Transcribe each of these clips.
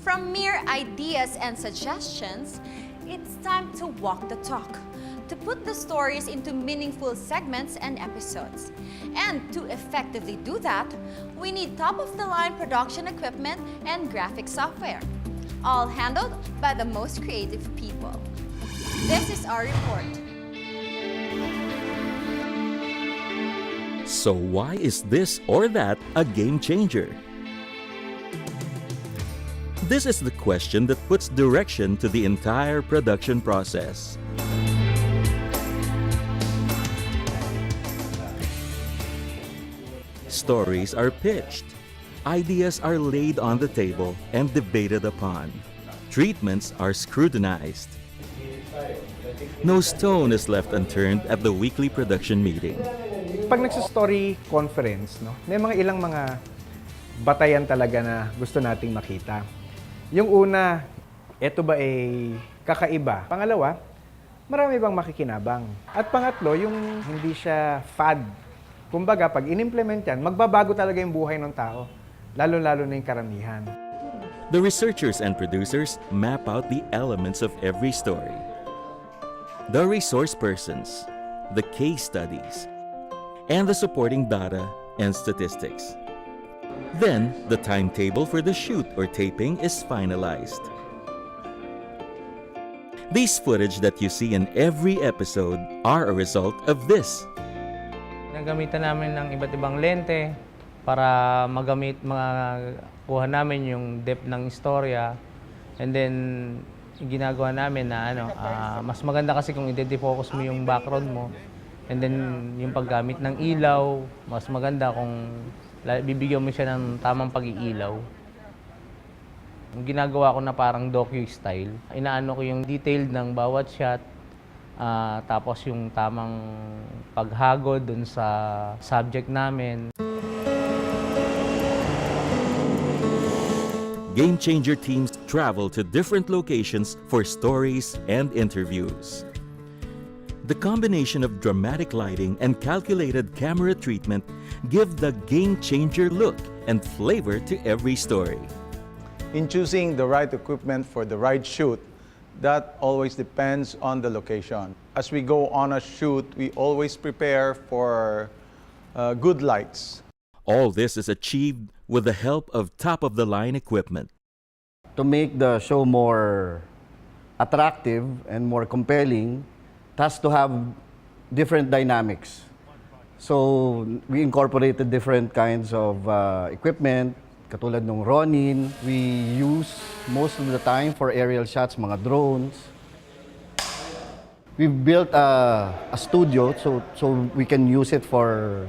From mere ideas and suggestions, it's time to walk the talk, to put the stories into meaningful segments and episodes. And to effectively do that, we need top-of-the-line production equipment and graphic software, all handled by the most creative people. This is our report. So why is this or that a game changer? This is the question that puts direction to the entire production process. Stories are pitched, ideas are laid on the table and debated upon. Treatments are scrutinized. No stone is left unturned at the weekly production meeting. Pag nagsa-story conference, no, may ilang mga batayan talaga na gusto nating makita. Yung una, eto ba kakaiba? Pangalawa, marami bang makikinabang? At pangatlo, yung hindi siya fad. Kumbaga, pag in-implement yan, magbabago talaga yung buhay ng tao. Lalo-lalo na yung karamihan. The researchers and producers map out the elements of every story. The resource persons, the case studies, and the supporting data and statistics. Then, the timetable for the shoot or taping is finalized. These footage that you see in every episode are a result of this. Nagamitan namin ng iba't ibang lente para kuha namin yung depth ng istorya. And then, ginagawa namin na mas maganda kasi kung i-defocus mo yung background mo. And then, yung paggamit ng ilaw, mas maganda kung bibigyan mo siya ng tamang pag-iilaw. Ginagawa ko na parang docu-style. Inaano ko yung detail ng bawat shot, tapos yung tamang paghagod dun sa subject namin. Game Changer teams travel to different locations for stories and interviews. The combination of dramatic lighting and calculated camera treatment give the Game Changer look and flavor to every story. In choosing the right equipment for the right shoot, that always depends on the location. As we go on a shoot, we always prepare for good lights. All this is achieved with the help of top-of-the-line equipment. To make the show more attractive and more compelling, it has to have different dynamics. So we incorporated different kinds of equipment, katulad ng Ronin. We use most of the time for aerial shots, mga drones. We built a studio so we can use it for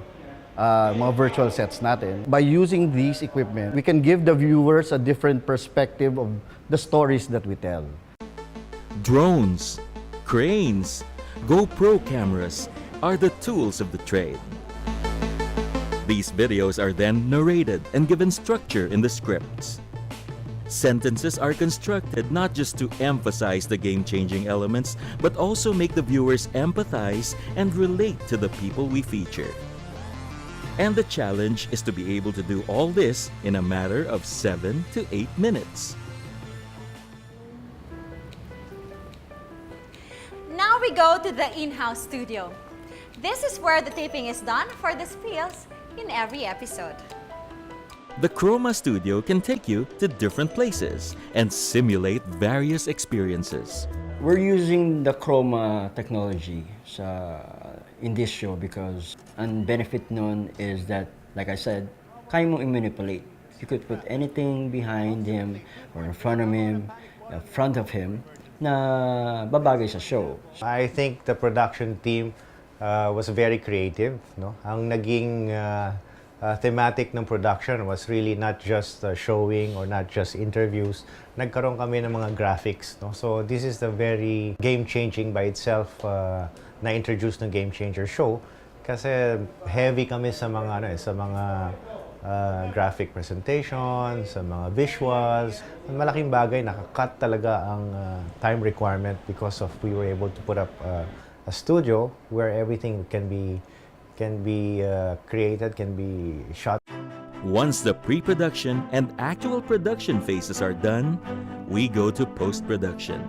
mga virtual sets natin. By using these equipment, we can give the viewers a different perspective of the stories that we tell. Drones, cranes, GoPro cameras are the tools of the trade. These videos are then narrated and given structure in the scripts. Sentences are constructed not just to emphasize the game-changing elements, but also make the viewers empathize and relate to the people we feature. And the challenge is to be able to do all this in a matter of 7 to 8 minutes. Now we go to the in-house studio. This is where the taping is done for the spills in every episode. The Chroma Studio can take you to different places and simulate various experiences. We're using the chroma technology in this show because ang benefit nun is that, like I said, kaya mo i-manipulate. You could put anything behind him or in front of him, na babagay sa show. I think the production team was very creative. No? Ang naging thematic ng production was really not just showing or not just interviews. Nagkaroon kami ng mga graphics. No? So this is the very game-changing by itself na-introduce ng Game Changer show. Kasi heavy kami sa mga graphic presentation, sa mga visuals. Malaking bagay, nakakat talaga ang time requirement because of we were able to put up a studio where everything can be created, can be shot. Once the pre-production and actual production phases are done, we go to post-production.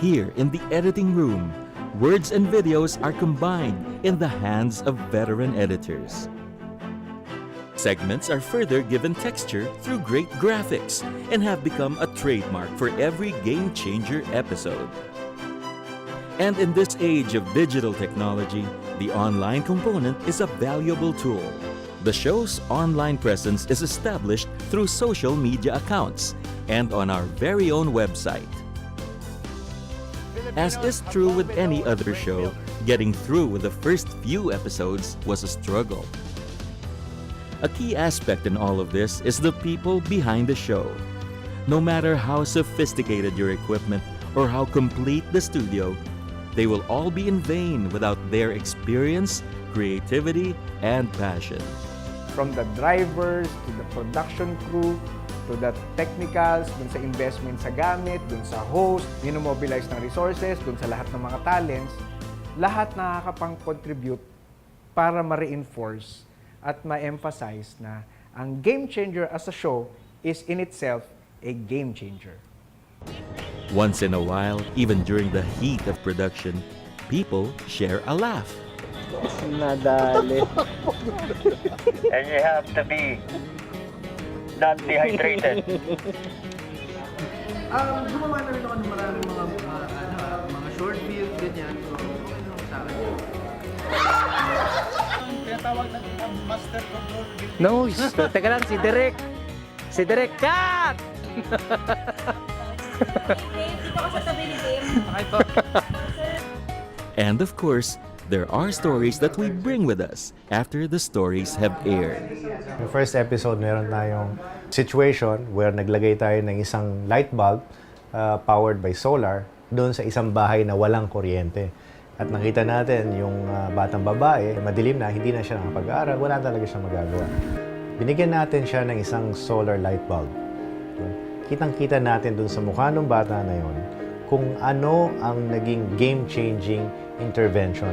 Here in the editing room, words and videos are combined in the hands of veteran editors. Segments are further given texture through great graphics and have become a trademark for every Game Changer episode. And in this age of digital technology, the online component is a valuable tool. The show's online presence is established through social media accounts and on our very own website. As is true with any other show, getting through with the first few episodes was a struggle. A key aspect in all of this is the people behind the show. No matter how sophisticated your equipment or how complete the studio, they will all be in vain without their experience, creativity, and passion. From the drivers, to the production crew, to the technicals, dun sa investment sa gamit, dun sa host, minomobilize ng resources, dun sa lahat ng mga talents, lahat nakakapang-contribute para ma-reinforce at ma-emphasize na ang Game Changer as a show is in itself a game changer. Once in a while, even during the heat of production, people share a laugh. Nadali. And you have to be not dehydrated. Gumawa na rin ako ng maraming mga short film, ganyan. So, sa akin yun. No, teka lang, si Derek. Si Derek, cut! And of course, there are stories that we bring with us after the stories have aired. Yung first episode, meron tayong situation where naglagay tayo ng isang light bulb powered by solar doon sa isang bahay na walang kuryente. At nakita natin yung batang babae, madilim na, hindi na siya nakapag-aaral, wala talaga siyang magagawa. Binigyan natin siya ng isang solar light bulb. Kitang-kita natin doon sa mukha ng bata na yon kung ano ang naging game-changing intervention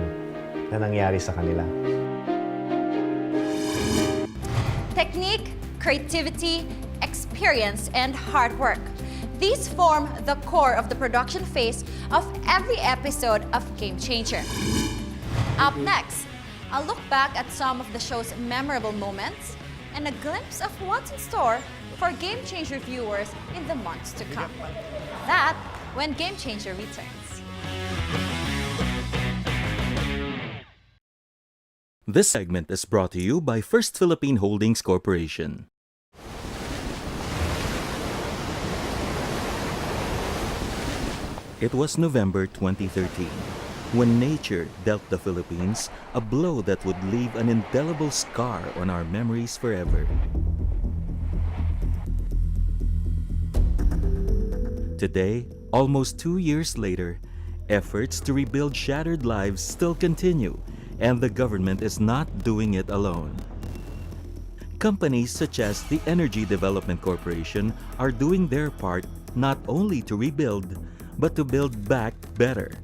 na nangyari sa kanila. Technique, creativity, experience, and hard work. These form the core of the production phase of every episode of Game Changer. Up next, I'll look back at some of the show's memorable moments and a glimpse of what's in store for Game Changer viewers in the months to come. That when Game Changer returns. This segment is brought to you by First Philippine Holdings Corporation. It was November 2013 when nature dealt the Philippines a blow that would leave an indelible scar on our memories forever. Today, almost 2 years later, efforts to rebuild shattered lives still continue, and the government is not doing it alone. Companies such as the Energy Development Corporation are doing their part not only to rebuild, but to build back better.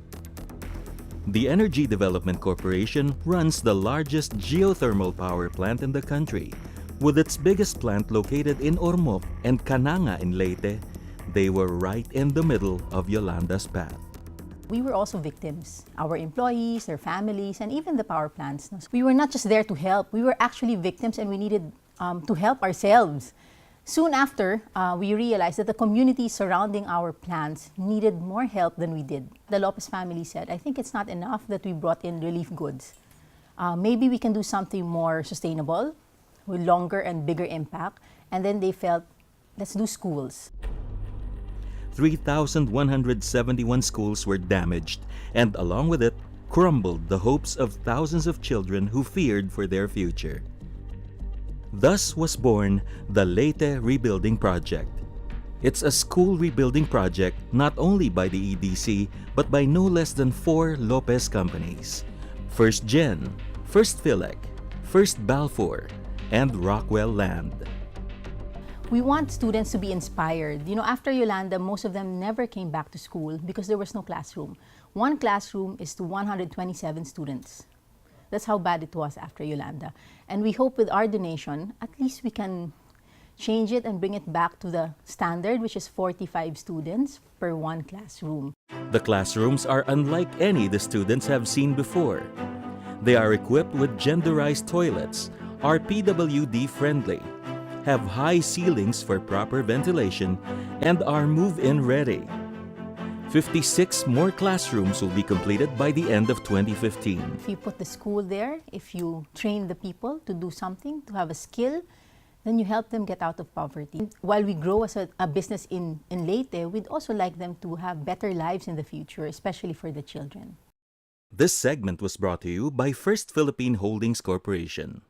The Energy Development Corporation runs the largest geothermal power plant in the country. With its biggest plant located in Ormoc and Cananga in Leyte, they were right in the middle of Yolanda's path. We were also victims. Our employees, their families, and even the power plants. We were not just there to help, we were actually victims and we needed to help ourselves. Soon after, we realized that the community surrounding our plants needed more help than we did. The Lopez family said, I think it's not enough that we brought in relief goods. Maybe we can do something more sustainable, with longer and bigger impact. And then they felt, let's do schools. 3,171 schools were damaged, and along with it, crumbled the hopes of thousands of children who feared for their future. Thus was born the Leyte Rebuilding Project. It's a school rebuilding project not only by the EDC, but by no less than 4 Lopez companies: First Gen, First Philec, First Balfour, and Rockwell Land. We want students to be inspired. You know, after Yolanda, most of them never came back to school because there was no classroom. One classroom is to 127 students. That's how bad it was after Yolanda. And we hope with our donation, at least we can change it and bring it back to the standard, which is 45 students per one classroom. The classrooms are unlike any the students have seen before. They are equipped with genderized toilets, are PWD friendly, have high ceilings for proper ventilation, and are move-in ready. 56 more classrooms will be completed by the end of 2015. If you put the school there, if you train the people to do something, to have a skill, then you help them get out of poverty. While we grow as a business in Leyte, we'd also like them to have better lives in the future, especially for the children. This segment was brought to you by First Philippine Holdings Corporation.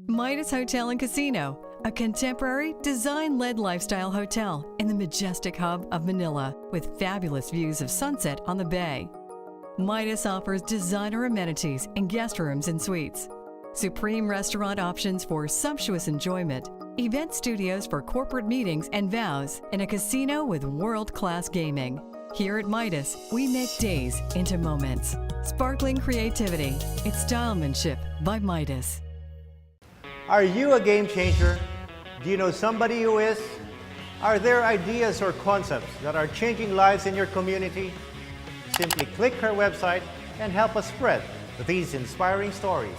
Midas Hotel and Casino, a contemporary, design-led lifestyle hotel in the majestic hub of Manila with fabulous views of sunset on the bay. Midas offers designer amenities and guest rooms and suites, supreme restaurant options for sumptuous enjoyment, event studios for corporate meetings and vows, and a casino with world-class gaming. Here at Midas, we make days into moments. Sparkling creativity, it's stylemanship by Midas. Are you a game changer? Do you know somebody who is? Are there ideas or concepts that are changing lives in your community? Simply click her website and help us spread these inspiring stories.